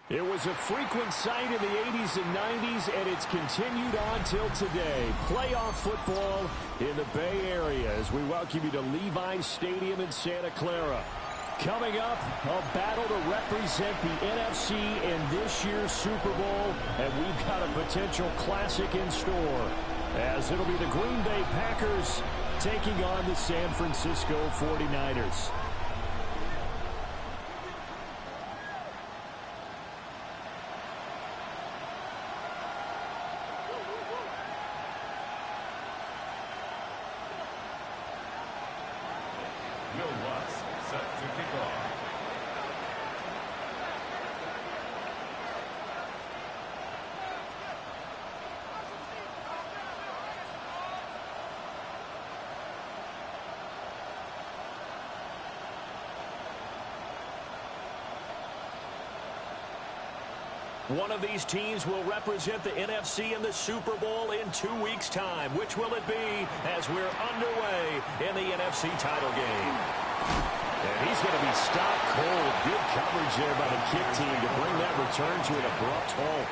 It was a frequent sight in the 80s and 90s, and it's continued on till today. Playoff football in the Bay Area as we welcome you to Levi's Stadium in Santa Clara. Coming up, a battle to represent the NFC in this year's Super Bowl, and we've got a potential classic in store, as it'll be the Green Bay Packers taking on the San Francisco 49ers. One of these teams will represent the NFC in the Super Bowl in 2 weeks' time. Which will it be as we're underway in the NFC title game? And he's going to be stopped cold. Good coverage there by the kick team to bring that return to an abrupt halt.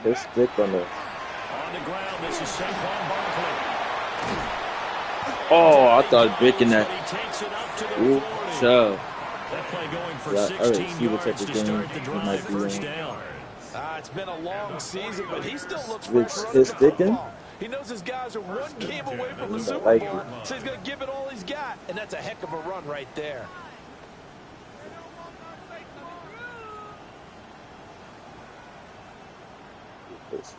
His stick on the ground. This is Saquon Barkley. Oh, I thought breaking that. Ooh, so that play going for 16 yards to start the drive. First down. It's been a long season, but he still looks for his sticking. He knows his guys are one game away from the Super Bowl, so he's going to give it all he's got, and that's a heck of a run right there.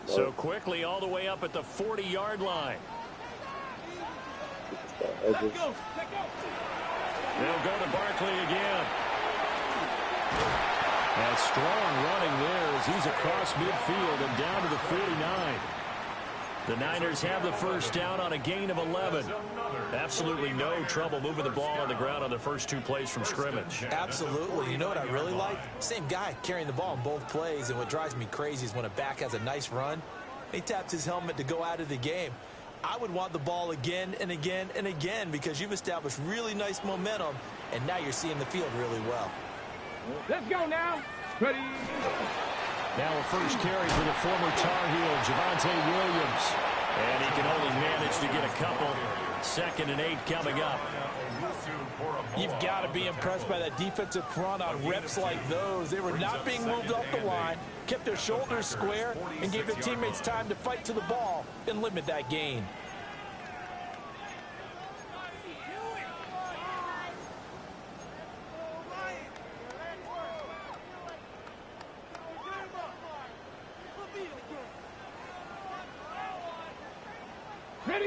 So quickly all the way up at the 40-yard line. They'll go to Barkley again. And strong running there as he's across midfield and down to the 49. The Niners have the first down on a gain of 11. Absolutely no trouble moving the ball on the ground on the first 2 plays from scrimmage. Absolutely. You know what I really like? Same guy carrying the ball in both plays, and what drives me crazy is when a back has a nice run, he taps his helmet to go out of the game. I would want the ball again and again and again because you've established really nice momentum, and now you're seeing the field really well. Let's go now. Ready. Now a first carry for the former Tar Heel, Javonte Williams. And he can only manage to get a couple. 2nd and 8 coming up. You've got to be impressed by that defensive front on reps like those. They were not being moved off the line, kept their shoulders square, and gave their teammates time to fight to the ball and limit that gain.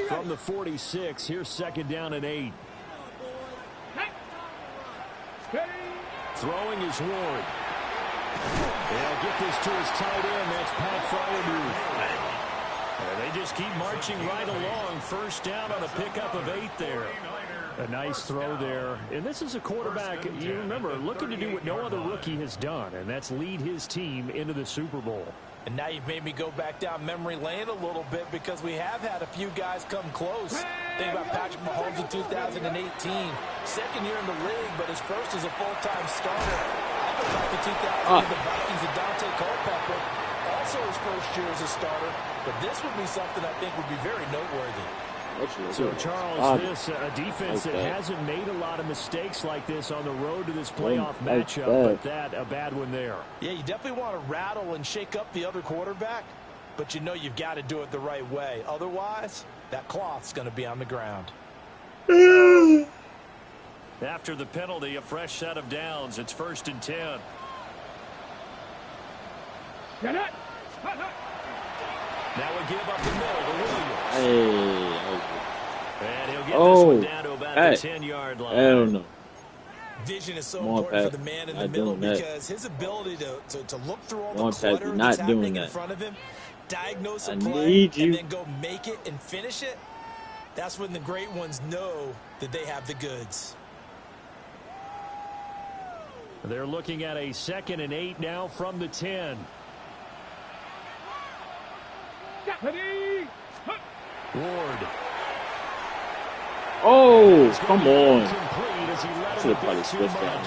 From the 46, here's 2nd down and 8. Throwing is Ward. They'll get this to his tight end. That's Pat Freiermuth. They just keep marching right along. First down on a pickup of 8 there. A nice throw there. And this is a quarterback, you remember, looking to do what no other rookie has done, and that's lead his team into the Super Bowl. And now you've made me go back down memory lane a little bit because we have had a few guys come close. Think about Patrick Mahomes in 2018. 2nd year in the league, but his first as a full-time starter. I go back to 2000 with the Vikings and Dante Culpepper. Also his first year as a starter. But this would be something I think would be very noteworthy. So, Charles, this a defense that hasn't made a lot of mistakes like this on the road to this playoff matchup, but a bad one there. Yeah, you definitely want to rattle and shake up the other quarterback, but you know you've got to do it the right way. Otherwise, that cloth's going to be on the ground. After the penalty, a fresh set of downs. It's 1st and 10. Now we give up the middle to Williams. And he'll get this one down to about the 10-yard line. I don't know. Vision is so important for the man in the middle because his ability to look through all the clutter that's happening in front of him, diagnose a play, and then go make it and finish it, that's when the great ones know that they have the goods. They're looking at a 2nd and 8 now from the 10. Ward. Oh, come on. Should have probably switched that.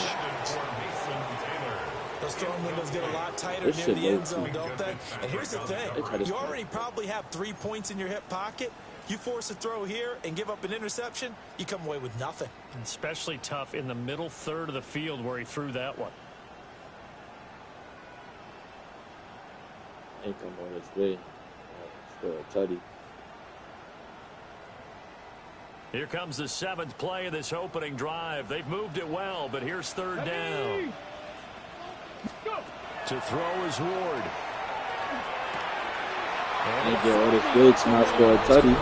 Those throwing windows get a lot tighter near the end zone, don't they? And here's the thing. You already probably have 3 points in your hip pocket. You force a throw here and give up an interception, you come away with nothing. And especially tough in the middle third of the field where he threw that one. Ain't come on this way. Still a tutty. Here comes the 7th play of this opening drive. They've moved it well, but here's 3rd down. To throw is Ward. They get all the goods, not score a tutty.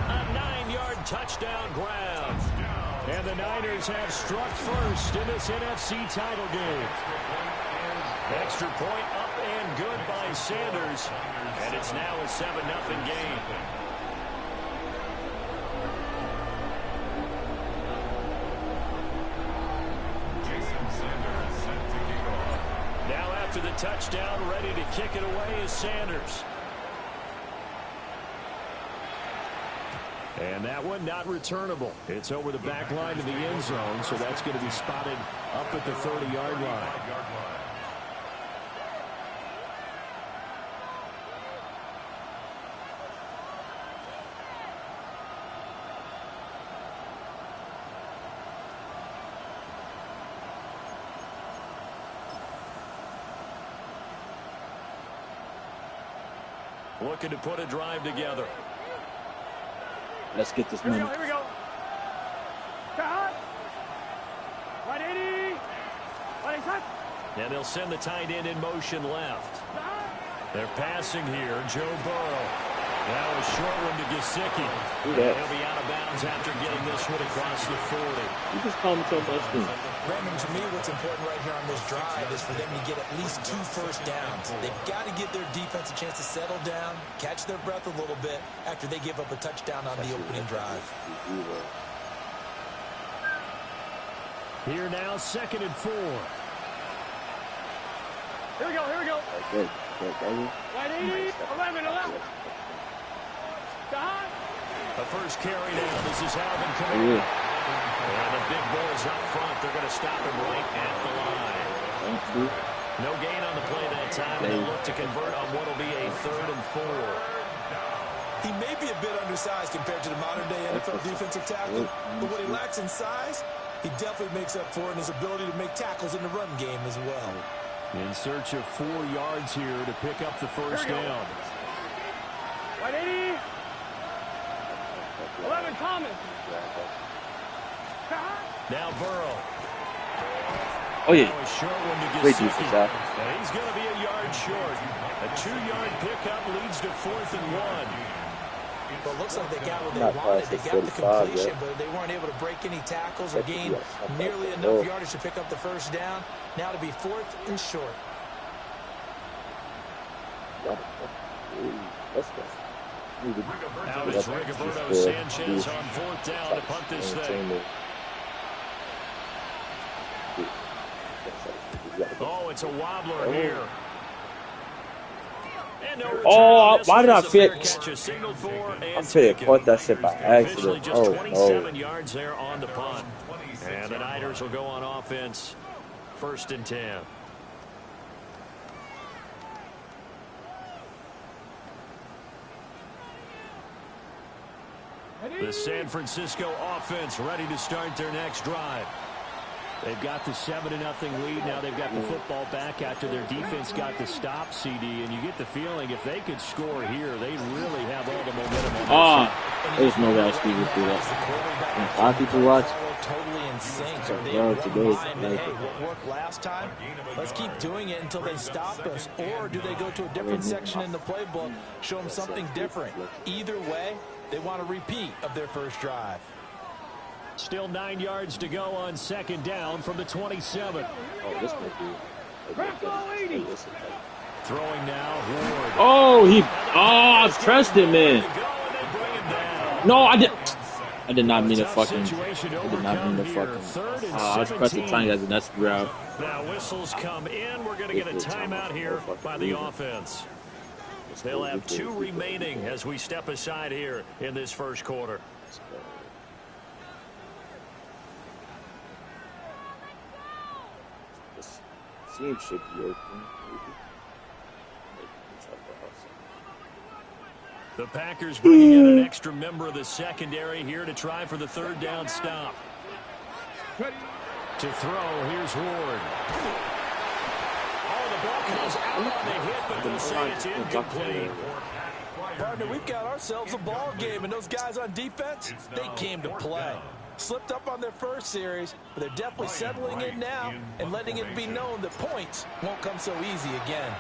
A 9-yard touchdown grab. And the Niners have struck first in this NFC title game. Extra point up and good by Sanders. And it's now a 7-0 game. Now after the touchdown, ready to kick it away is Sanders. And that one not returnable. It's over the back line of the end zone, so that's going to be spotted up at the 30-yard line. Looking to put a drive together. Let's get this money. Here we go. Cut. 180. 180. And they'll send the tight end in motion left. They're passing here. Joe Burrow. Now a short one to Gesicki. He'll be out of bounds after getting this one across the 40. You just call him so much. Raymond, to me, what's important right here on this drive is for them to get at least 2 first downs. They've got to give their defense a chance to settle down, catch their breath a little bit after they give up a touchdown on the opening drive. Here now, 2nd and 4. Here we go. Here we go. Good. 180. 11. The first carry now. This is Alvin Kamara. And the big boys up front. They're going to stop him right at the line. No gain on the play that time. And they'll look to convert on what will be a 3rd and 4. He may be a bit undersized compared to the modern-day NFL defensive tackle, but what he lacks in size, he definitely makes up for in his ability to make tackles in the run game as well. In search of 4 yards here to pick up the first down. 180. 11 Thomas. Now Burrow. Oh, yeah. Now a short one to Great Gesicki. defense, Al. And he's going to be a yard short. A 2-yard pickup leads to 4th and 1. Well, it looks like they got what they wanted. They got the completion, but they weren't able to break any tackles or gain nearly enough yardage to pick up the first down. Now to be 4th and short. Let's go. Now it's Rigoberto Sanchez on 4th down to punt this thing. Oh, it's a wobbler here. Oh, why did I fix? I'm telling you, caught that shit by accident. Just 27 yards there on the punt. And the Niners will go on offense. 1st and 10. The San Francisco offense ready to start their next drive. They've got the 7-0 lead. Now they've got the football back after their defense got the stop, CD. And you get the feeling if they could score here, they really have all the momentum. There's no way else we would do that. And 5 people watch. Totally in sync. Are they Well, today, hey, what worked last time? Let's keep doing it until they stop us. Or do they go to a different section in the playbook, show them something different? Either way, they want a repeat of their first drive. Still 9 yards to go on 2nd down from the 27. Oh, this might be. Throwing now, Ward. Oh, I pressed him, man. No, I didn't. I did not mean to fucking. I did not mean to fucking. I was pressing triangle as an S grab. Now whistles come in. We're going to get a timeout here by the offense. They'll have 2 remaining as we step aside here in this first quarter. Seam should be open. The Packers bringing in an extra member of the secondary here to try for the 3rd down stop. To throw, here's Ward. Oh, the ball comes out on the hit, but they'll say it's incomplete. Partner, we've got ourselves a ball game, and those guys on defense, they came to play. Slipped up on their first series, but they're definitely settling in now and letting it be known that points won't come so easy again.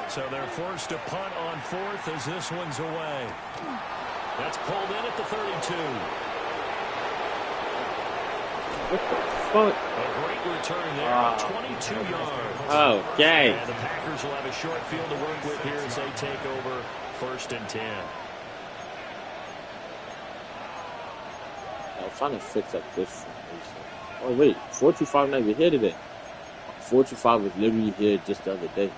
So they're forced to punt on 4th as this one's away. That's pulled in at the 32. What the fuck? A great return there, 22 yards. Okay. And the Packers will have a short field to work with here as they take over 1st and 10. I'm trying to fix up this. Oh wait, 425 never here today. 425 was literally here just the other day.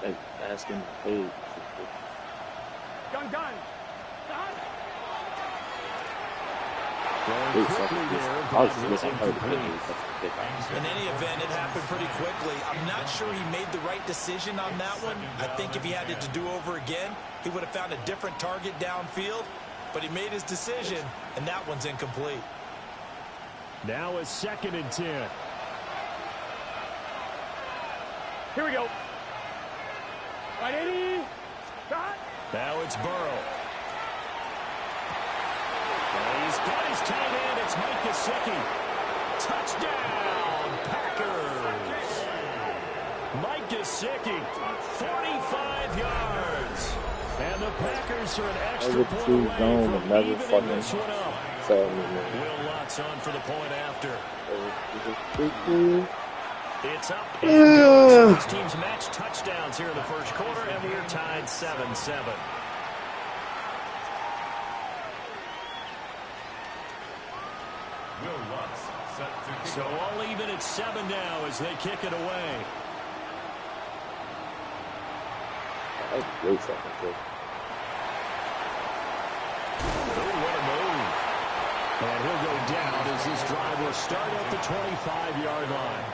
Like asking my page. Gun. In any event, it happened pretty quickly. I'm not sure he made the right decision on that one. I think if he had it to do over again, he would have found a different target downfield. But he made his decision, and that one's incomplete. Now a 2nd and 10. Here we go. Right, 80. Shot. Now it's Burrow. And he's got his tight end. It's Mike Gesicki. Touchdown, Packers. Mike Gesicki, 45 yards. And the Packers are an extra point away from evening this one up. Will Lutz on for the point after. It's up and goes. These teams match touchdowns here in the first quarter, and we're tied 7-7. So all even at 7 now as they kick it away. That's a great second kick. What a move. And he'll go down as this drive will start at the 25-yard line.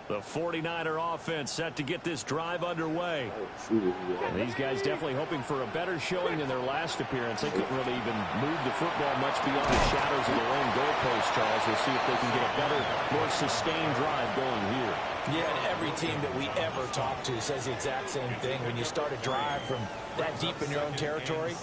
The 49er offense set to get this drive underway. These guys definitely hoping for a better showing than their last appearance. They couldn't really even move the football much beyond the shadows of their own goalpost, Charles. We'll see if they can get a better, more sustained drive going here. Yeah, and every team that we ever talk to says the exact same thing. When you start a drive from that deep in your own territory,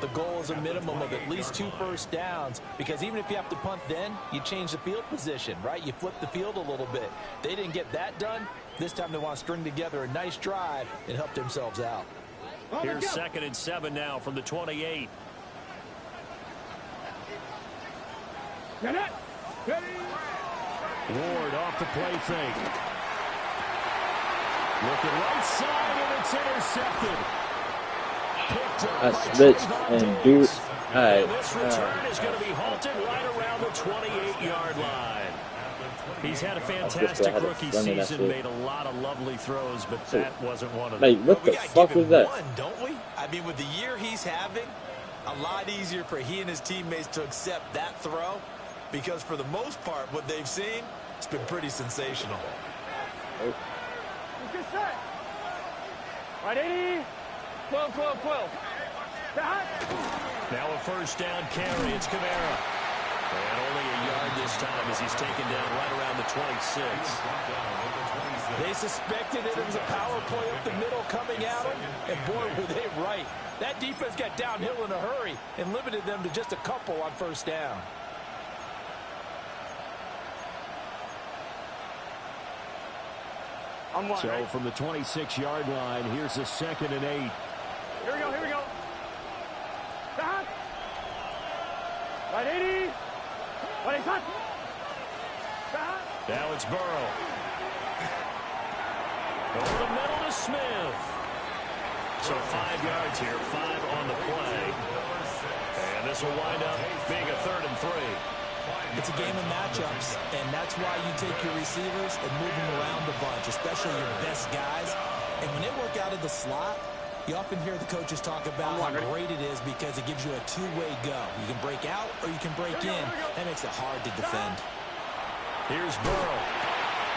the goal is a minimum of at least 2 first downs, because even if you have to punt then, you change the field position, right? You flip the field a little bit. They didn't get that done. This time they want to string together a nice drive and help themselves out. Here's 2nd and 7 now from the 28. Ward off the play fake. Looking right side, and it's intercepted. I switched and do it. And this return is going to be halted right around the 28-yard line. He's had a fantastic rookie season, made a lot of lovely throws, but that wasn't one of them. Like, what the fuck was that? One, don't we? I mean, with the year he's having, a lot easier for he and his teammates to accept that throw, because for the most part, what they've seen, it's been pretty sensational. Good set. Right, 80. 12. Now a first down carry. It's Kamara. And only a yard this time as he's taken down right around the 26. They suspected it was a power play up the middle coming at them, and boy, were they right. That defense got downhill in a hurry and limited them to just a couple on first down. On one, So right? from the 26-yard line, here's a 2nd and 8. Here we go, here we go. Stop. Right 80. Right, stop. Stop. Now it's Burrow. Over the middle to Smith. So 5 yards here, 5 on the play. And this will wind up being a 3rd and 3. It's a game of matchups, and that's why you take your receivers and move them around a bunch, especially your best guys. And when they work out of the slot, you often hear the coaches talk about how great it is because it gives you a two-way go. You can break out or you can break in. That makes it hard to defend. Here's Burrow.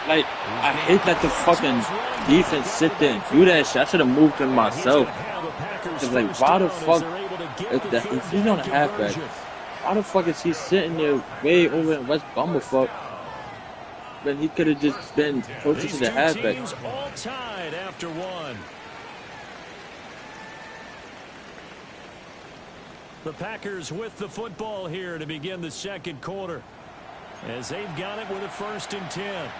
Like, I hate that the fucking defense sit there and do that shit. I should have moved him myself. Cause like, why the fuck, if he's on a halfback, why the fuck is he sitting there way over in West Bumblefuck when he could have just been closer to the halfback? Teams all tied after one. The Packers with the football here to begin the 2nd quarter, as they've got it with a 1st and 10.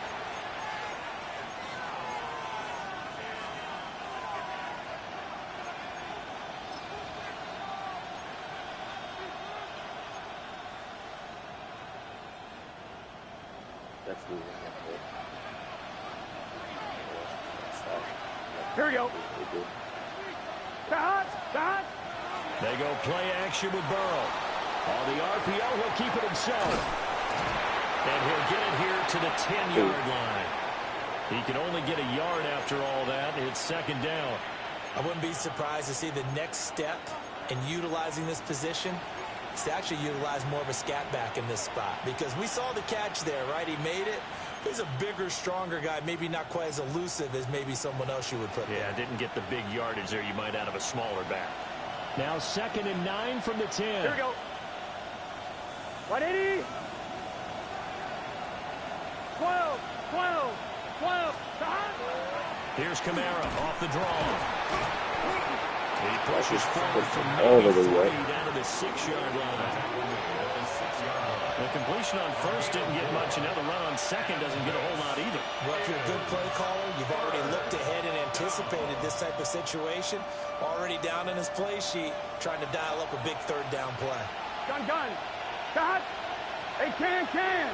Here we go. Stop. Stop. They go play action with Burrow. On the RPO, he'll keep it himself. And he'll get it here to the 10-yard line. He can only get a yard after all that. It's 2nd down. I wouldn't be surprised to see the next step in utilizing this position is to actually utilize more of a scat back in this spot. Because we saw the catch there, right? He made it. He's a bigger, stronger guy, maybe not quite as elusive as maybe someone else you would put there. Yeah, didn't get the big yardage there you might out of a smaller back. Now 2nd and 9 from the 10. Here we go. 180. 12. 12. 12. Stop. Here's Kamara off the draw. He pushes forward from all the maybe way 3 down to the 6-yard line. The completion on 1st didn't get much, and now the run on 2nd doesn't get a whole lot either. Well, if you're a good play caller, you've already looked ahead and anticipated this type of situation. Already down in his play sheet, trying to dial up a big 3rd down play. Gun. Stop. Hey, can.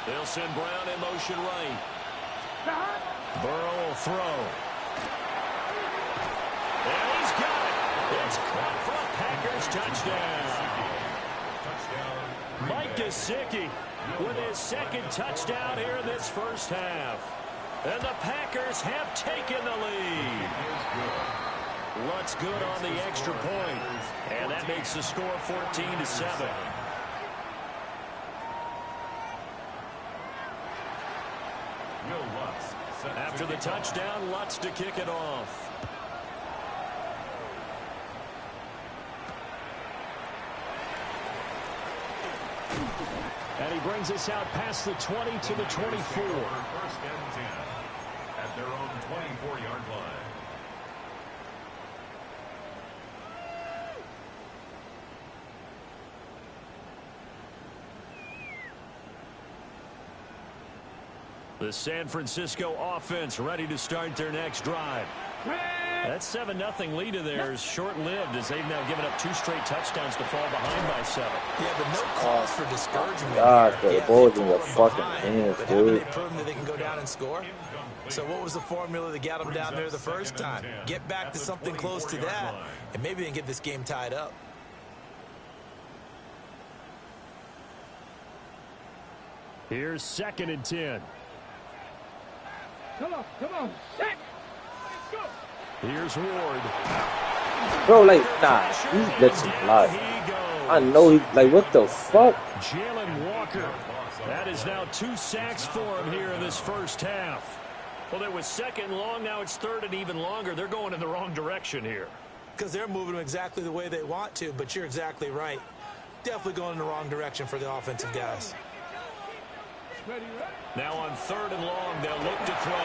They'll send Brown in motion right. Stop. Burrow will throw. And he's got it. It's caught for a Packers touchdown. Mike Gesicki with his 2nd touchdown here in this 1st half. And the Packers have taken the lead. What's good on the extra point. And that makes the score 14-7. After the touchdown, Lutz to kick it off. And he brings us out past the 20 to the 24. 1st and 10 at their own 24-yard line. The San Francisco offense ready to start their next drive. That 7-0 lead of theirs short-lived as they've now given up 2 straight touchdowns to fall behind by 7. Yeah, but no cause for discouragement. God, here. the ball's in your falling fucking behind, hands, but haven't dude. they proven that they can go down and score? So what was the formula that got them down there the first time? Get back to something close to that, and maybe they can get this game tied up. Here's 2nd and 10. Come on. Set. Go. Here's Ward. Bro, like, nah, he's blitzing live. I know he, like, what the fuck? Jalen Walker. That is now 2 sacks for him here in this 1st half. Well, it was 2nd long, now it's 3rd and even longer. They're going in the wrong direction here. Because they're moving them exactly the way they want to, but you're exactly right. Definitely going in the wrong direction for the offensive guys. Now on 3rd and long, they'll look to throw.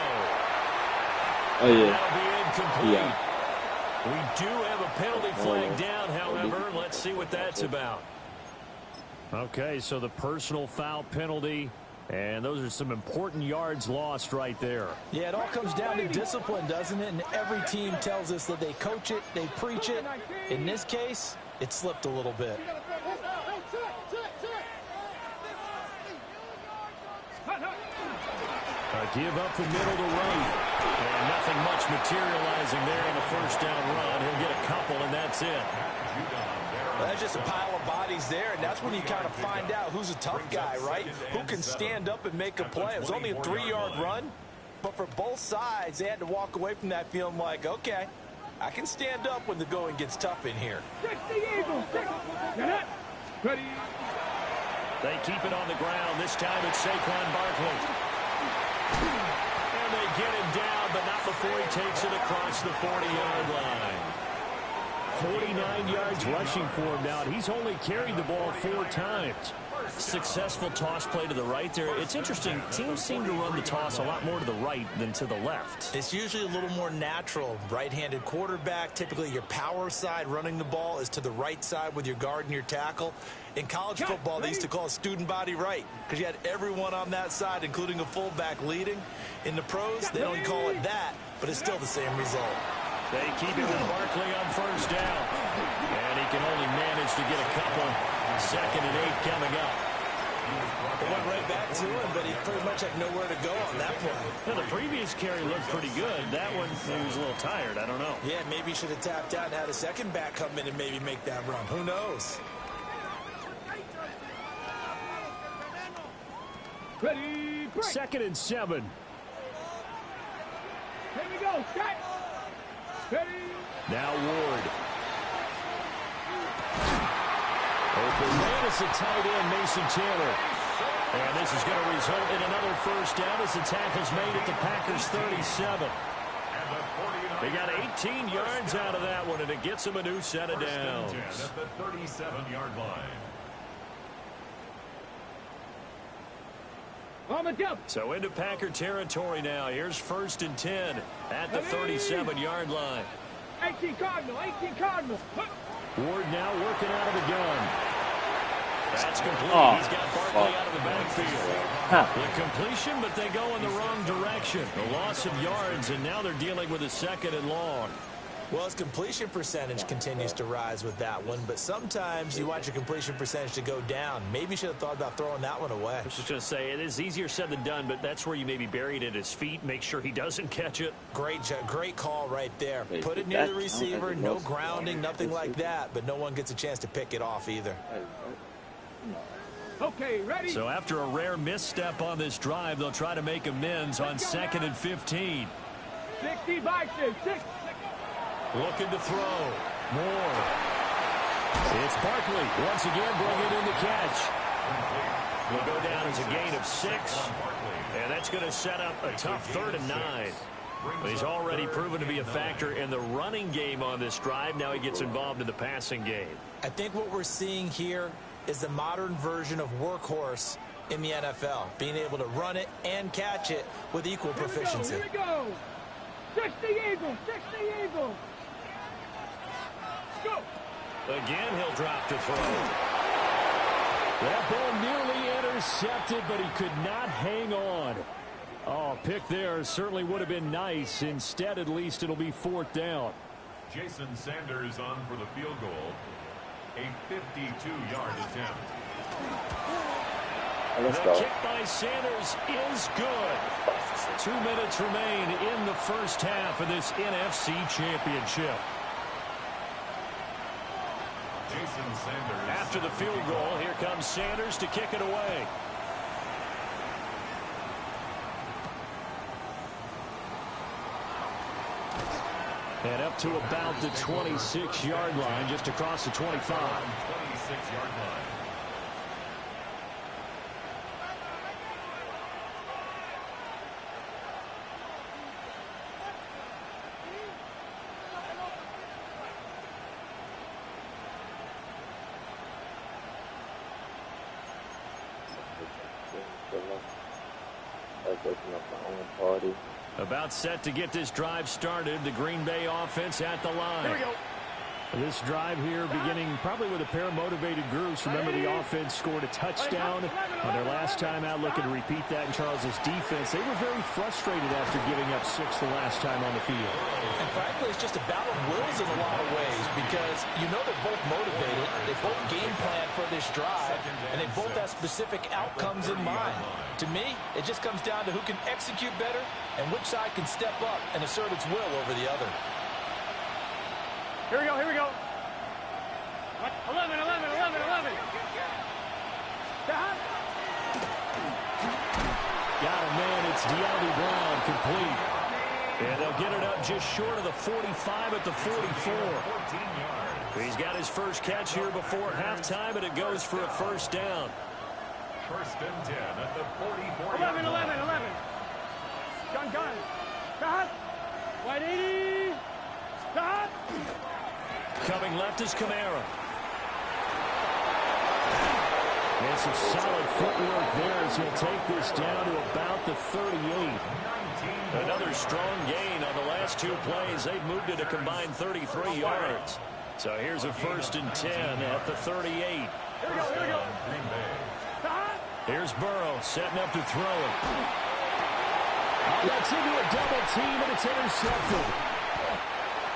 Oh, yeah. That'll be incomplete. Yeah. We do have a penalty flag down, however. Let's see what that's about. Okay, so the personal foul penalty And those are some important yards lost right there. Yeah, it all comes down to discipline, doesn't it? And every team tells us that they coach it, they preach it. In this case, it slipped a little bit. A give up the middle to right. And nothing much materializing there in the first down run. He'll get a couple, and that's it. Well, that's just a pile of bodies there, and that's when you kind of find out who's a tough guy, right? Who can stand up and make a play. It was only a 3-yard run, but for both sides, they had to walk away from that feeling like, okay, I can stand up when the going gets tough in here. They keep it on the ground. This time it's Saquon Barkley. And they get him down, but not before he takes it across the 40-yard line. 49 yards rushing for him now. He's only carried the ball 4 times. Successful toss play to the right there. It's interesting. Teams seem to run the toss a lot more to the right than to the left. It's usually a little more natural. Right-handed quarterback, typically your power side running the ball is to the right side with your guard and your tackle. In college football, they used to call it student body right because you had everyone on that side, including a fullback leading. In the pros, they don't call it that, but it's still the same result. They keep it with Barkley on first down. And he can only manage to get a couple. 2nd and 8 coming up. It went right back to him, but he pretty much had nowhere to go on that play. Well, the previous carry looked pretty good. That one, he was a little tired. I don't know. Yeah, maybe he should have tapped out and had a second back come in and maybe make that run. Who knows? Ready, break. 2nd and 7. Here we go. Set. Ready. Now Ward. Open man is a tight end, Mason Taylor. And this is going to result in another first down as the tackle's made at the Packers 37. They got 18 yards out of that one, and it gets them a new set of downs. At the 37-yard line. On the jump. So into Packer territory now. Here's 1st and 10 at the 37-yard line. 18 Cardinal. 18 Cardinal. Ward now working out of the gun. That's complete. Oh, He's got Barkley out of the backfield. Huh. The completion, but they go in the wrong direction. The loss of yards, and now they're dealing with a 2nd and long. Well, his completion percentage continues to rise with that one, but sometimes you want your completion percentage to go down. Maybe you should have thought about throwing that one away. I was just going to say, it is easier said than done, but that's where you maybe bury it at his feet, make sure he doesn't catch it. Great call right there. Wait, Put it near the receiver, no grounding, nothing like that, but no one gets a chance to pick it off either. Okay, ready. So after a rare misstep on this drive, they'll try to make amends on 2nd and 15. 60 boxes. 6. Looking to throw. More. It's Barkley once again bringing in the catch. Will go down as a gain of 6. And that's going to set up a tough 3rd and 9. He's already proven to be a factor in the running game on this drive. Now he gets involved in the passing game. I think what we're seeing here is the modern version of workhorse in the NFL, being able to run it and catch it with equal proficiency. Here we go. 60 Eagles. 60 Eagles. Go. Again, he'll drop to throw. That ball nearly intercepted, but he could not hang on. Oh, pick there certainly would have been nice. Instead, at least, it'll be 4th down. Jason Sanders on for the field goal. A 52-yard attempt. Let's The go. kick by Sanders is good. 2 minutes remain in the first half of this NFC Championship. Jason Sanders. After the field goal, here comes Sanders to kick it away. And up to about the 26-yard line, just across the 25. 26-yard line. About set to get this drive started. The Green Bay offense at the line. Here we go. This drive here beginning probably with a pair of motivated groups. Remember, the offense scored a touchdown on their last time out. Looking to repeat that in Charles's defense. They were very frustrated after giving up 6 the last time on the field. And frankly, it's just a battle of wills in a lot of ways because you know they're both motivated. They both game plan for this drive, and they both have specific outcomes in mind. To me, it just comes down to who can execute better and which side can step up and assert its will over the other. Here we go, here we go. 11. Stop. Got him, man. It's De'Ami Brown, complete. And they'll get it up just short of the 45 at the 44. He's got his first catch here before halftime, and it goes for a first down. First and 10 at the 44. 11. Gun. Stop. Wide 80. Stop. Coming left is Kamara. And some solid footwork there as he'll take this down to about the 38. Another strong gain on the last 2 plays. They've moved it a combined 33 yards. So here's a first and 10 at the 38. Here we go. Here's Burrow setting up to throw it. That's into a double team, and it's intercepted.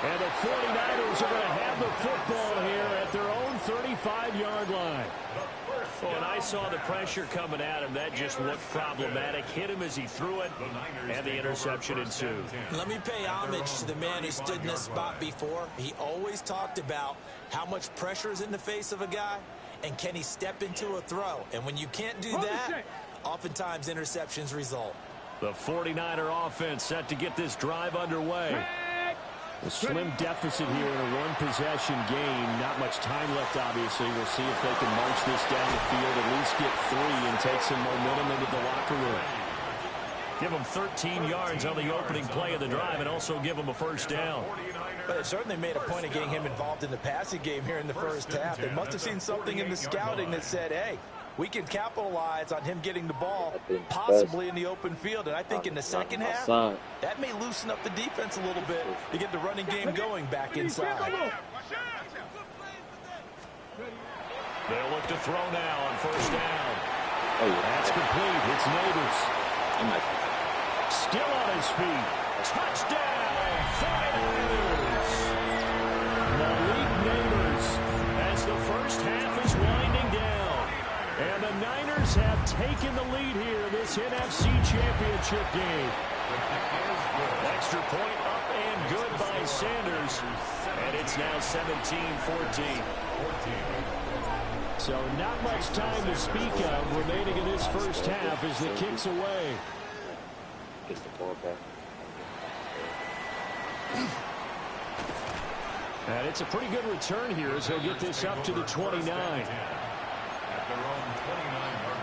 And the 49ers are going to have the football here at their own 35-yard line. When I saw the pressure coming at him, that just looked problematic. Hit him as he threw it, and the interception ensued. Let me pay homage to the man who stood in this spot before. He always talked about how much pressure is in the face of a guy, and can he step into a throw. And when you can't do that, oftentimes interceptions result. The 49er offense set to get this drive underway. A slim deficit here in a one-possession game. Not much time left, obviously. We'll see if they can march this down the field, at least get 3 and take some momentum into the locker room. Give them 13 yards on the opening play of the drive and also give them a first down. But it certainly made a point of getting him involved in the passing game here in the first half. They must have seen something in the scouting that said, hey, we can capitalize on him getting the ball, possibly in the open field. And I think in the second half, that may loosen up the defense a little bit to get the running game going back inside. They'll look to throw now on first down. That's complete. It's Neighbors. Still on his feet. Touchdown, 49ers. Malik Neighbors as the first half is winding down. And the Niners have taken the lead here in this NFC Championship game. Extra point up and good by Sanders. And it's now 17-14. So not much time to speak of remaining in this first half as the kick's away. Gets the ball back. And it's a pretty good return here as he'll get this up to the 29. At their own 29-yard line.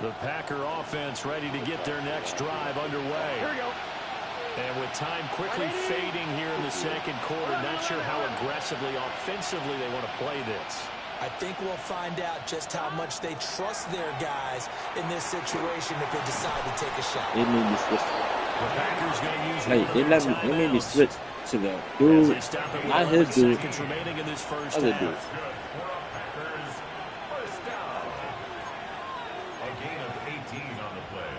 The Packer offense ready to get their next drive underway. Here we go. And with time quickly fading here in the second quarter, not sure how aggressively, offensively they want to play this. I think we'll find out just how much they trust their guys in this situation if they decide to take a shot. It made me switch. The Packers going to use Like, it made me switch to the dude, not his dude, remaining in this first other half. dude. Packers first down. A gain of 18 on the play.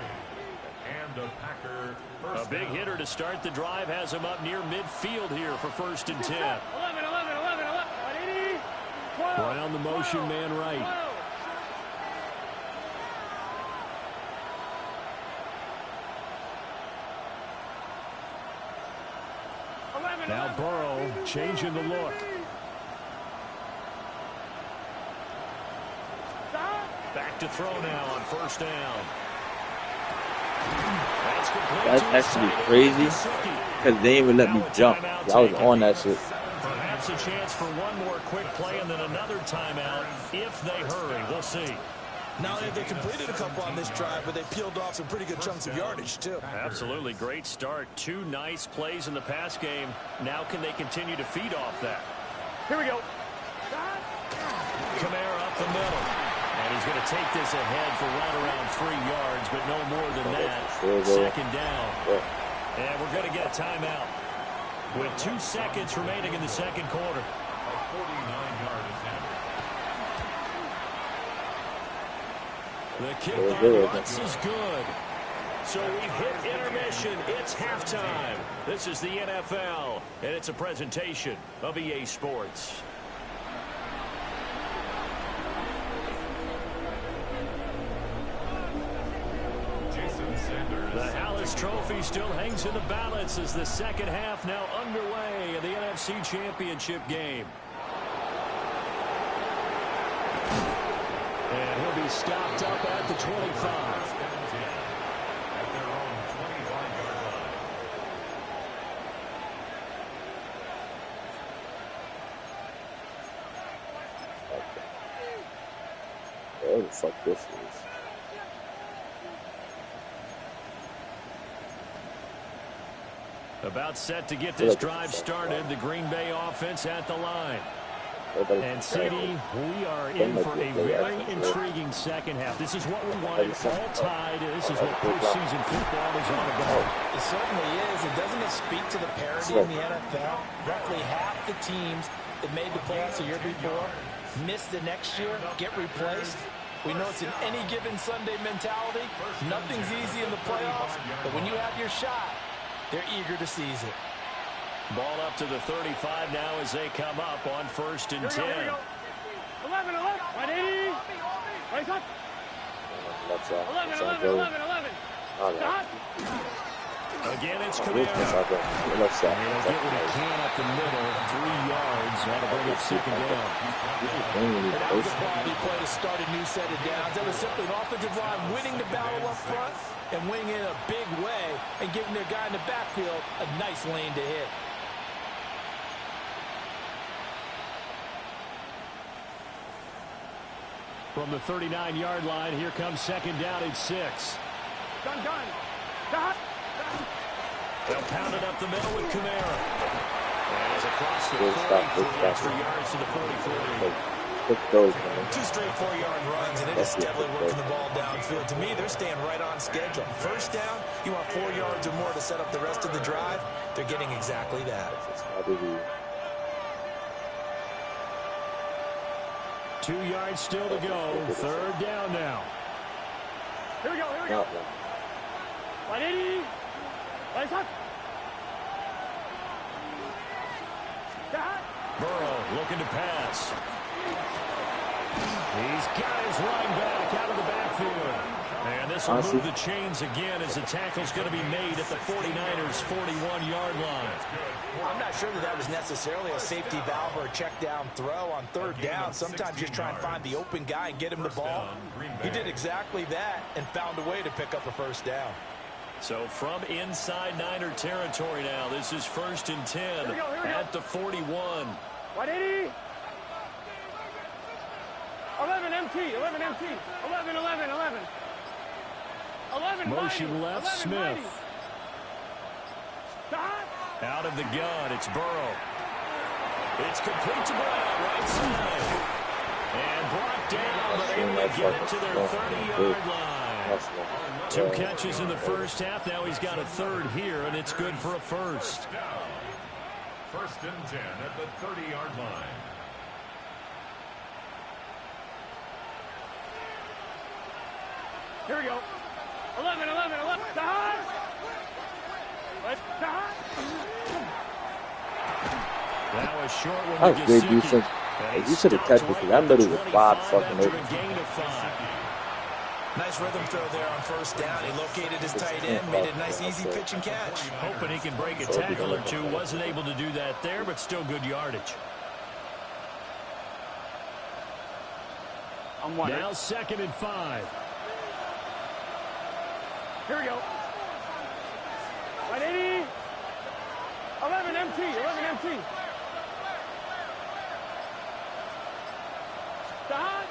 And a Packer first A big down. hitter to start the drive has him up near midfield here for first and 10. 11. 180. 12. Brown the motion man right. 12. Now Burrow changing the look. Back to throw now on first down. That's complete. That's actually crazy because they didn't even let me jump. I was on that shit. Perhaps a chance for one more quick play and then another timeout if they hurry. We'll see. Not only have they completed a couple on this drive, but they peeled off some pretty good chunks of yardage, too. Absolutely. Great start. 2 nice plays in the pass game. Now can they continue to feed off that? Here we go. Kamara up the middle. And he's going to take this ahead for right around 3 yards, but no more than that. Second down. And we're going to get a timeout with 2 seconds remaining in the second quarter. A 49-yard attempt. The kick by Ruts is good. So we've hit intermission. It's halftime. This is the NFL, and it's a presentation of EA Sports. The Hallis Trophy still hangs in the balance as the second half now underway in the NFC Championship game. And he'll be stopped up at the 25. At their own 25-yard line. What the fuck this is? About set to get this drive started. The Green Bay offense at the line. And CD, we are in for a very intriguing second half. This is what we wanted. All tied. This is what postseason football is all about. It certainly is. And doesn't it speak to the parity in the NFL? Roughly half the teams that made the playoffs the year before miss the next year, get replaced. We know it's an any given Sunday mentality. Nothing's easy in the playoffs, but when you have your shot, they're eager to seize it. Ball up to the 35 now as they come up on 1st and 10. 11, 180. Race up. 11. Stop. Again, it's Kamara. And he'll get what he can up the middle, 3 yards. That'll bring up second down. And that was a quality play to start a new set of downs. That was simply an offensive line winning the battle up front and winning in a big way and giving their guy in the backfield a nice lane to hit. From the 39-yard line, here comes second down at 6. Done. Stop. They'll pound it up the middle with Kamara. And he's across the 40 for extra yards to the 43. Two straight 4-yard runs, and it is steadily working the ball downfield. To me, they're staying right on schedule. First down, you want 4 yards or more to set up the rest of the drive. They're getting exactly that. 2 yards still to go. Third down now. Here we go. 180. Race up. Burrow looking to pass. He's got his running back out of the backfield. And this will move the chains again as the tackle's going to be made at the 49ers' 41-yard line. I'm not sure that was necessarily a safety valve or a check down throw on third down. Sometimes you just try and find the open guy and get him the ball. He did exactly that and found a way to pick up a first down. So from inside Niner territory now, this is 1st and 10 at the 41. 180. 11 MT. 11. Motion left, 11, Smith. Stop. Out of the gun, it's Burrow. It's complete to Brown, right side. And brought down, but able to get it to their 30-yard line. 2 catches in the first half. Now he's got a third here, and it's good for a first. 1st and 10 at the 30-yard line. Here we go. 11. Stop. That was short one. That was great defense. You should have touched it. That middle was wide fucking open. Nice rhythm throw there on first down. He located his tight end, made a nice easy pitch and catch. Hoping he can break a tackle or two. Wasn't able to do that there, but still good yardage. Now 2nd and 5. Here we go. 180. 11 MT. Stop.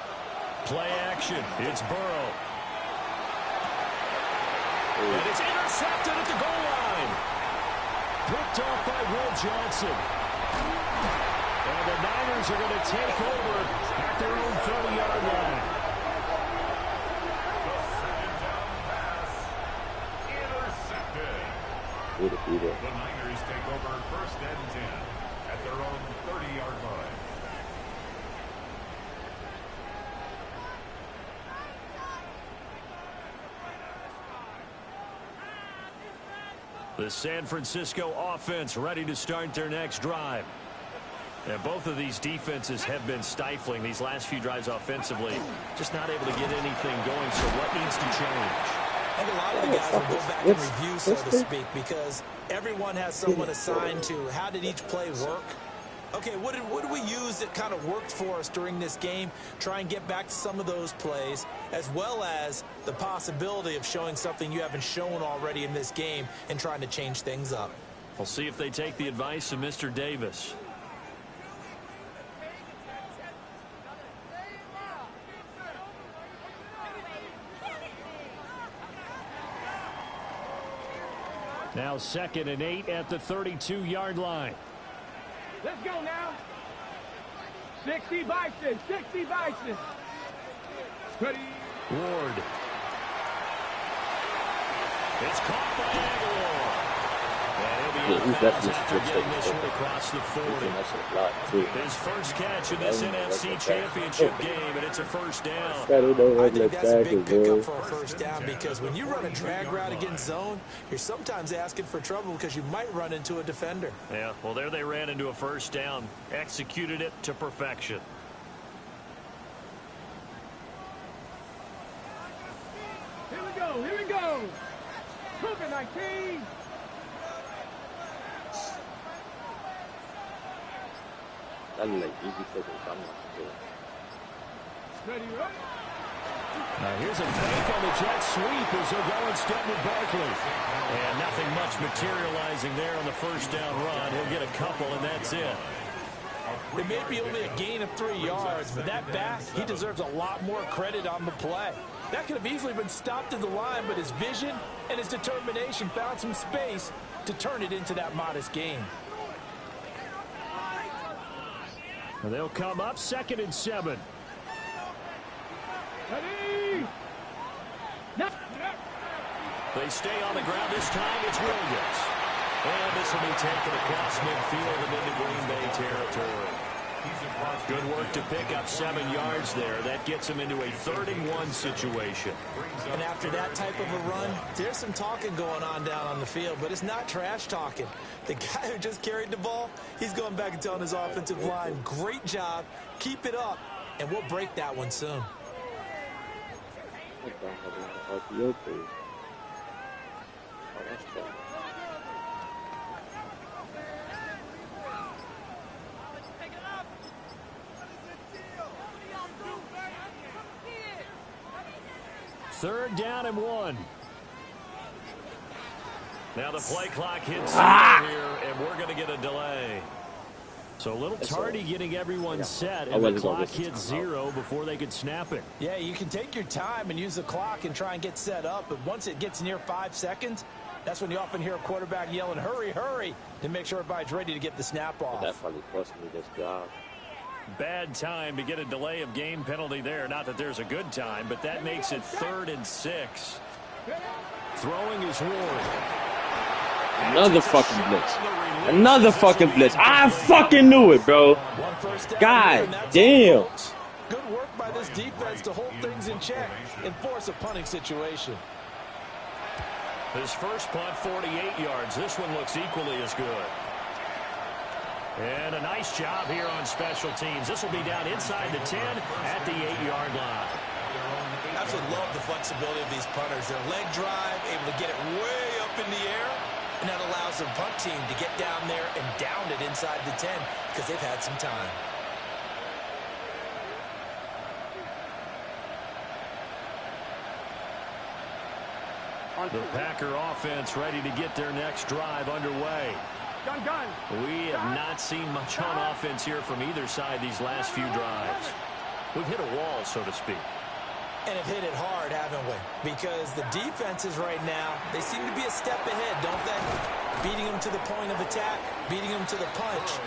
Play action. It's Burrow. And it's intercepted at the goal line. Picked off by Will Johnson. And the Niners are going to take over at their own 30-yard line. The second down pass intercepted. The Niners take over 1st and 10 at their own 30-yard line. The San Francisco offense ready to start their next drive. And both of these defenses have been stifling these last few drives offensively. Just not able to get anything going, so what needs to change? I think a lot of the guys will go back and review, so to speak, because everyone has someone assigned to how did each play work. Okay, what did we use that kind of worked for us during this game? Try and get back to some of those plays, as well as the possibility of showing something you haven't shown already in this game and trying to change things up. We'll see if they take the advice of Mr. Davis. Now 2nd and 8 at the 32-yard line. Let's go now. 60 Bison, 60 Bison. Ready. Ward. It's caught by Aguilar. And he'll be out after getting this one across the 40. His first catch in this NFC Championship game, and it's a first down. I think that's a big pickup for a first down, because when you run a drag route against zone, you're sometimes asking for trouble because you might run into a defender. Yeah, well, there they ran into a first down. Executed it to perfection. Here we go, here we go. Cook it, 19. That's like easy fucking coming. Ready, right? Now here's a fake on the jet sweep as they'll go instead with Barkley. And nothing much materializing there on the first down run. He'll get a couple, and that's it. It may be only a gain of 3 yards, but that back, he deserves a lot more credit on the play. That could have easily been stopped at the line, but his vision and his determination found some space to turn it into that modest gain. And they'll come up 2nd and 7. Ready. They stay on the ground. This time it's Williams. And this will be taken across midfield and into Green Bay territory. Good work to pick up 7 yards there. That gets him into a 3rd and 1 situation. And after that type of a run, there's some talking going on down on the field, but it's not trash talking. The guy who just carried the ball, he's going back and telling his offensive line, great job, keep it up, and we'll break that one soon. Third down and 1. Now the play clock hits here, and we're going to get a delay. So a little tardy getting everyone set, and the clock hits 0 before they could snap it. Yeah, you can take your time and use the clock and try and get set up, but once it gets near 5 seconds, that's when you often hear a quarterback yelling, hurry, hurry, to make sure everybody's ready to get the snap off. That probably cost me this job. Bad time to get a delay of game penalty there. Not that there's a good time, but that makes it 3rd and 6. Throwing is Ward. Another fucking blitz. Another fucking blitz. I fucking knew it, bro. God damn. Good work by this defense to hold things in check and force a punting situation. His first punt, 48 yards. This one looks equally as good. And a nice job here on special teams. This will be down inside the 10 at the 8-yard line. Absolutely love the flexibility of these punters. Their leg drive, able to get it way up in the air, and that allows the punt team to get down there and down it inside the 10 because they've had some time. The Packer offense ready to get their next drive underway. Gun. We have not seen much on offense here from either side these last few drives. We've hit a wall, so to speak. And have hit it hard, haven't we? Because the defenses right now, they seem to be a step ahead, don't they? beating them to the point of attack, beating them to the punch.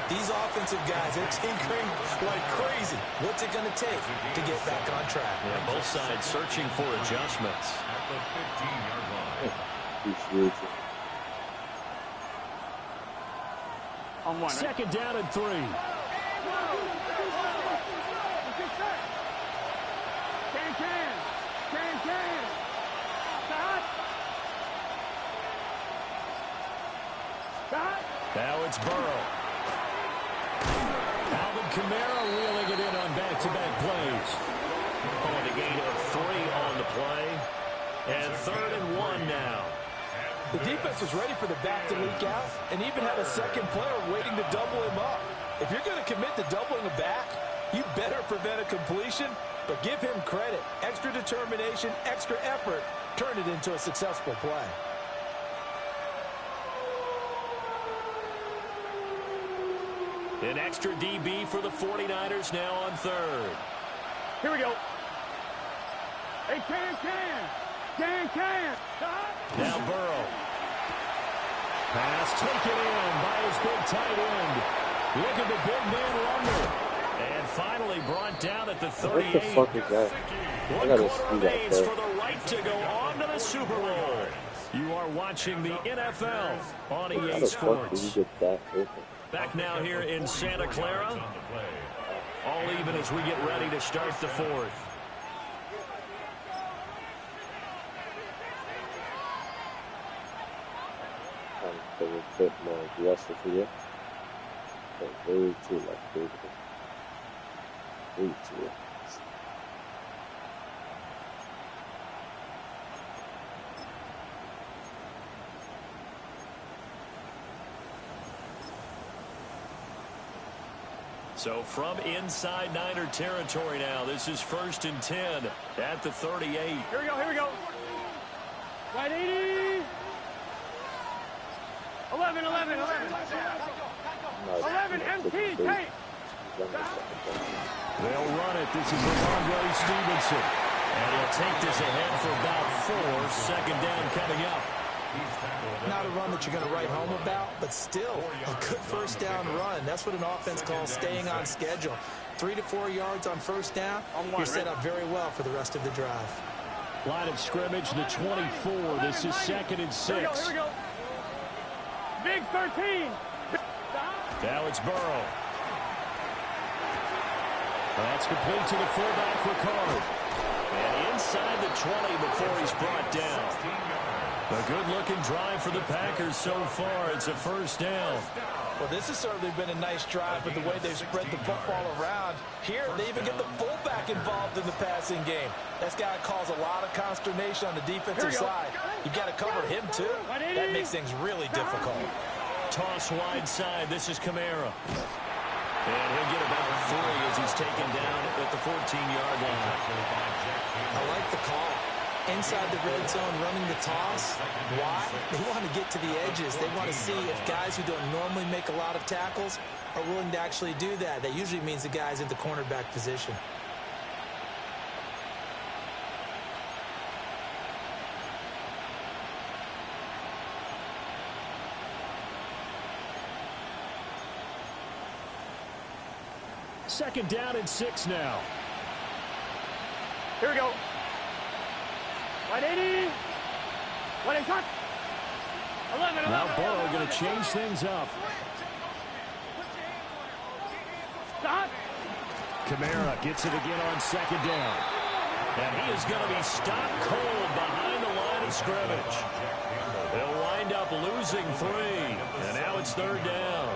These offensive guys, they're tinkering like crazy. What's it going to take to get back on track? Yeah, both sides searching for adjustments. At the 15-yard line. On one. Second down and 3. Now it's Burrow. Alvin Kamara wheeling it in on back-to-back plays. On a gain of 3 on the play. And 3rd and 1 now. The defense was ready for the back to leak out and even had a second player waiting to double him up. If you're going to commit to doubling a back, you better prevent a completion, but give him credit. Extra determination, extra effort, turn it into a successful play. An extra DB for the 49ers now on 3rd. Here we go. Hey, can. Now Burrow. Pass taken in by his big tight end. Look at the big man lumber. And finally brought down at the 38. What the fuck is that? I gotta see that For the right to go on to the Super Bowl. You are watching the NFL on EA How the fuck did Sports. you get that open? Back now here in Santa Clara. All even as we get ready to start the 4th. A bit more aggressive here. But way too big. Way too. So from inside Niner territory now, this is 1st and 10 at the 38. Here we go. Right 80. 11. 11, MT, take. They'll run it. This is Ramondre Stevenson. And he'll take this ahead for about 4. Second down coming up. Not a run that you're going to write home about, but still a good first down run. That's what an offense calls staying on schedule. 3 to 4 yards on first down. You're set up very well for the rest of the drive. Line of scrimmage, the 24. This is 2nd and 6. Here we go. Big 13. Now it's Burrow. That's complete to the fullback, Ricard. And inside the 20 before he's brought down. A good-looking drive for the Packers so far. It's a first down. Well, this has certainly been a nice drive with the way they've spread the football around. Here, they even get the fullback involved in the passing game. That's got to cause a lot of consternation on the defensive side. You've got to cover him, too. That makes things really difficult. Toss wide side. This is Kamara. And he'll get about 3 as he's taken down at the 14-yard line. I like the call. Inside the red zone, running the toss. Why? They want to get to the edges. They want to see if guys who don't normally make a lot of tackles are willing to actually do that. That usually means the guys in the cornerback position. Second down and 6 now. Here we go. 180. 180. 11. Now Burrow going to change things up. Stop. Kamara gets it again on second down. And he is going to be stopped cold behind the line of scrimmage. They'll wind up losing 3. And now it's third down.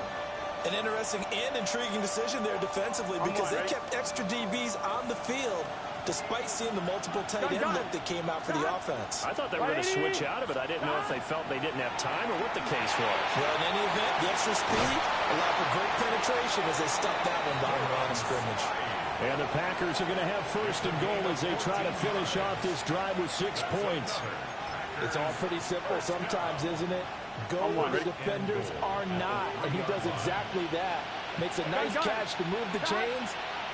An interesting and intriguing decision there defensively because they kept extra DBs on the field despite seeing the multiple tight end look that came out for the offense. I thought they were going to switch out of it. I didn't know if they felt they didn't have time or what the case was. Well, in any event, the extra speed allowed for great penetration as they stuffed that one behind the line of scrimmage. And the Packers are going to have first and goal as they try to finish off this drive with 6 points. It's all pretty simple sometimes, isn't it? Go where the defenders are not, and he does exactly that. Makes a nice catch to move the chains.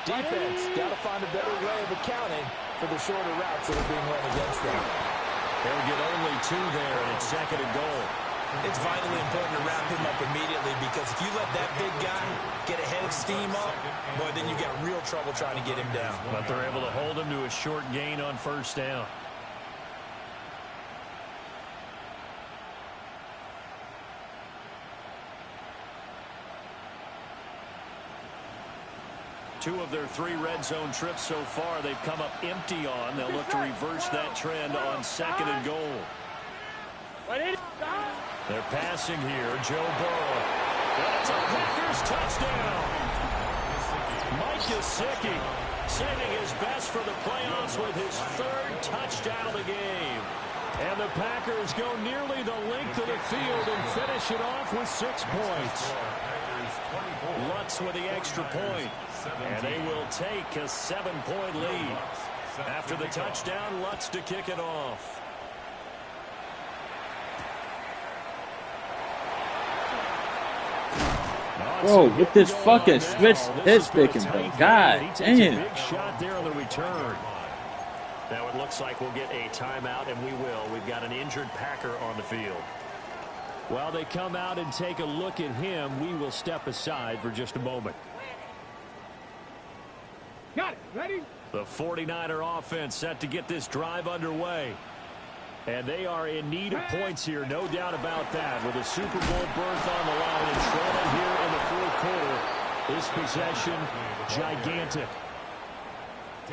Defense got to find a better way of accounting for the shorter routes that are being run against them. They'll get only 2 there, and it's second and goal. It's vitally important to wrap him up immediately because if you let that big guy get a head of steam up, boy, then you got real trouble trying to get him down. But they're able to hold him to a short gain on first down. Two of their 3 red zone trips so far they've come up empty on. They'll look to reverse that trend on 2nd and goal. They're passing here. Joe Burrow. That's a Packers touchdown. Mike Gesicki saving his best for the playoffs with his 3rd touchdown of the game. And the Packers go nearly the length of the field and finish it off with 6 points. Lutz with the extra point. And they will take a 7-point lead. After the touchdown, Lutz to kick it off. Bro, with this fucking switch hit sticking, bro. God damn. Big shot there on the return. Now it looks like we'll get a timeout, and we will. We've got an injured Packer on the field. While they come out and take a look at him, we will step aside for just a moment. Got it. Ready? The 49er offense set to get this drive underway. And they are in need of points here, no doubt about that. With a Super Bowl berth on the line and trailing here in the 4th quarter. This possession, gigantic.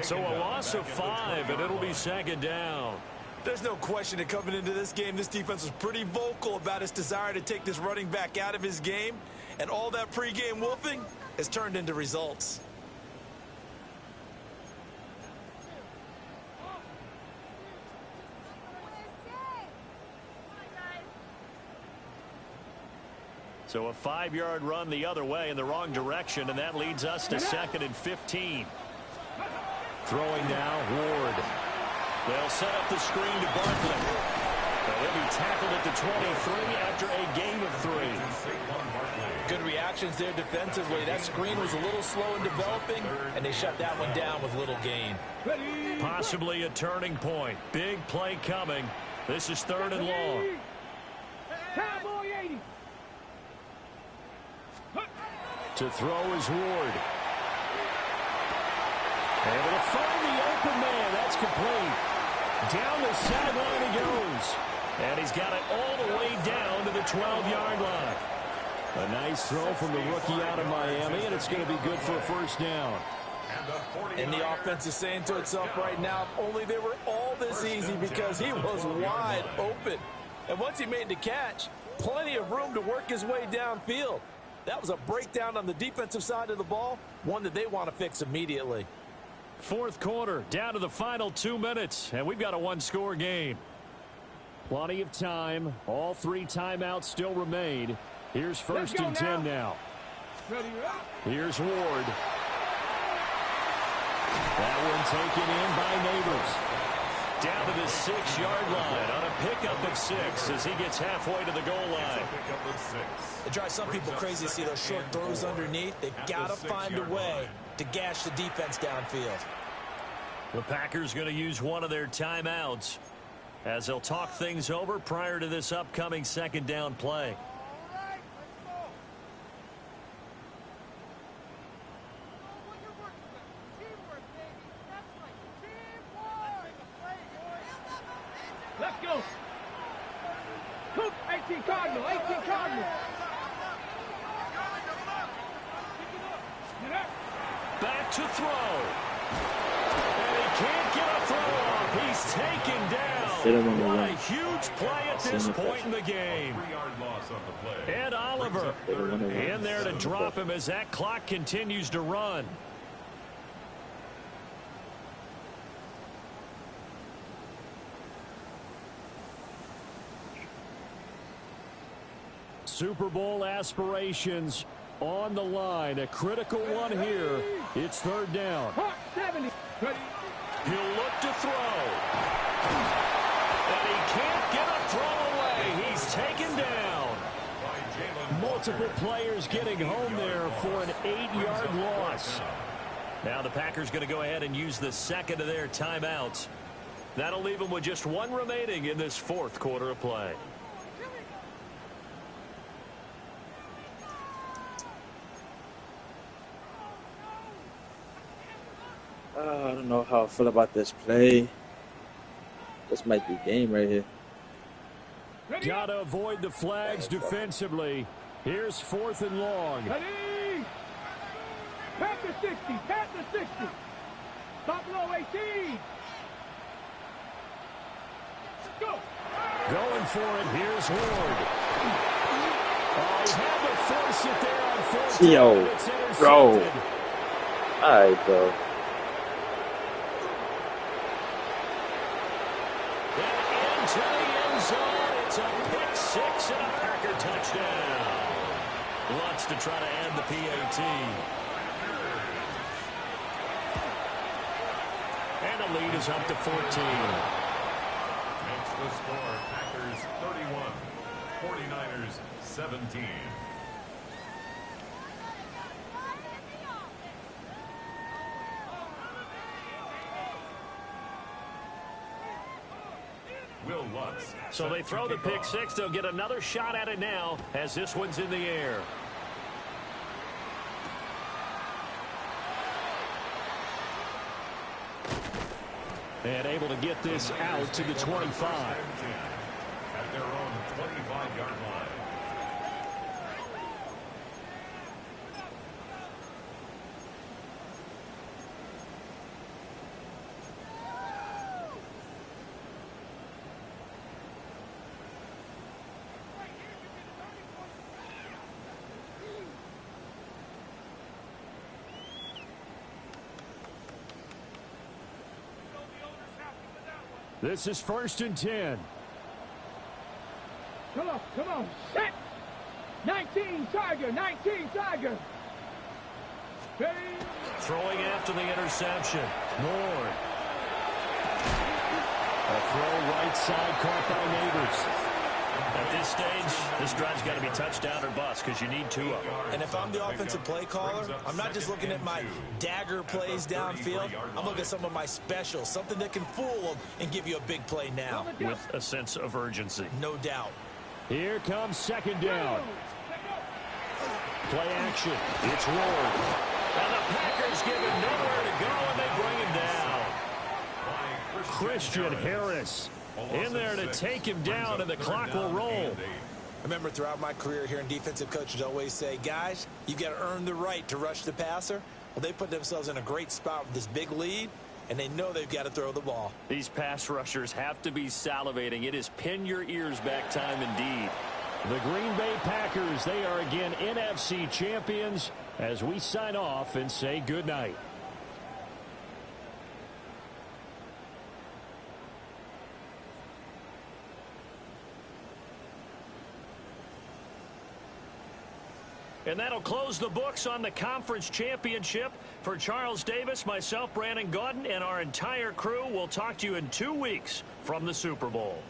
So a loss of 5, and it'll be 2nd down. There's no question that coming into this game, this defense was pretty vocal about its desire to take this running back out of his game. And all that pregame wolfing has turned into results. So a 5-yard run the other way in the wrong direction, and that leads us to 2nd and 15. Throwing now, Ward. They'll set up the screen to Barkley. He'll be tackled at the 23 after a gain of 3. Good reactions there defensively. That screen was a little slow in developing, and they shut that one down with little gain. Possibly a turning point. Big play coming. This is 3rd and long. Cowboy 80. To throw is Ward. Able to find the open man. That's complete. Down the sideline he goes. And he's got it all the way down to the 12-yard line. A nice throw from the rookie out of Miami, and it's going to be good for a 1st down. And the offense is saying to itself right now, if only they were all this easy because he was wide open. And once he made the catch, plenty of room to work his way downfield. That was a breakdown on the defensive side of the ball, one that they want to fix immediately. 4th quarter, down to the final 2 minutes, and we've got a 1-score game. Plenty of time. All 3 timeouts still remain. Here's 1st and 10 now. Here's Ward. That one taken in by Neighbors. Down to the 6-yard line on a pickup of 6 as he gets halfway to the goal line. It drives some people crazy to see those short throws underneath. They've got to find a way to gash the defense downfield. The Packers going to use one of their timeouts as they'll talk things over prior to this upcoming 2nd down play. Let's go. Coop, 18 Cardinal, 18 Cardinal. Back to throw. And he can't get a throw off. He's taken down. What a huge play at this point in the game. Ed Oliver in there to drop him as that clock continues to run. Super Bowl aspirations on the line. A critical one here. It's 3rd down. 70. He'll look to throw. And he can't get a throw away. He's taken down. Multiple players getting home there for an 8-yard loss. Now the Packers going to go ahead and use the 2nd of their timeouts. That'll leave them with just 1 remaining in this 4th quarter of play. I don't know how I feel about this play. This might be game right here. Gotta avoid the flags defensively. Here's 4th and long. Ready? Pat the 60. Pat the 60. Stop below 18. Go. Going for it. Here's Ward. Oh, he had to force it there on 4th down. Yo, It's intercepted. bro. Alright, bro. And into the end zone. It's a pick 6 and a Packer touchdown. Wants to try to end the PAT. And the lead is up to 14. Makes the score Packers 31, 49ers 17. Will Lutz. So they throw the pick 6. They'll get another shot at it now as this one's in the air. And able to get this out to the 25. At their own 25-yard line. This is 1st and 10. Come on. Set. 19 Tiger. 19 Tiger. Ready? Throwing after the interception. Ward. A throw right side caught by Neighbors. At this stage, this drive's got to be touchdown or bust because you need 2 of them. And if I'm the offensive play caller, I'm not just looking at my dagger plays downfield. I'm looking at some of my specials, something that can fool them and give you a big play now. With a sense of urgency. No doubt. Here comes 2nd down. Play action. It's Ward. And the Packers give him nowhere to go, and they bring him down. Christian Harris in there to take him down, and the clock will roll. I remember throughout my career hearing defensive coaches always say, guys, you got to earn the right to rush the passer. Well, they put themselves in a great spot with this big lead, and they know they've got to throw the ball. These pass rushers have to be salivating. It is pin your ears back time indeed. The Green Bay Packers, they are again NFC champions as we sign off and say goodnight. And that'll close the books on the conference championship. For Charles Davis, myself, Brandon Gaudin, and our entire crew, we'll talk to you in 2 weeks from the Super Bowl.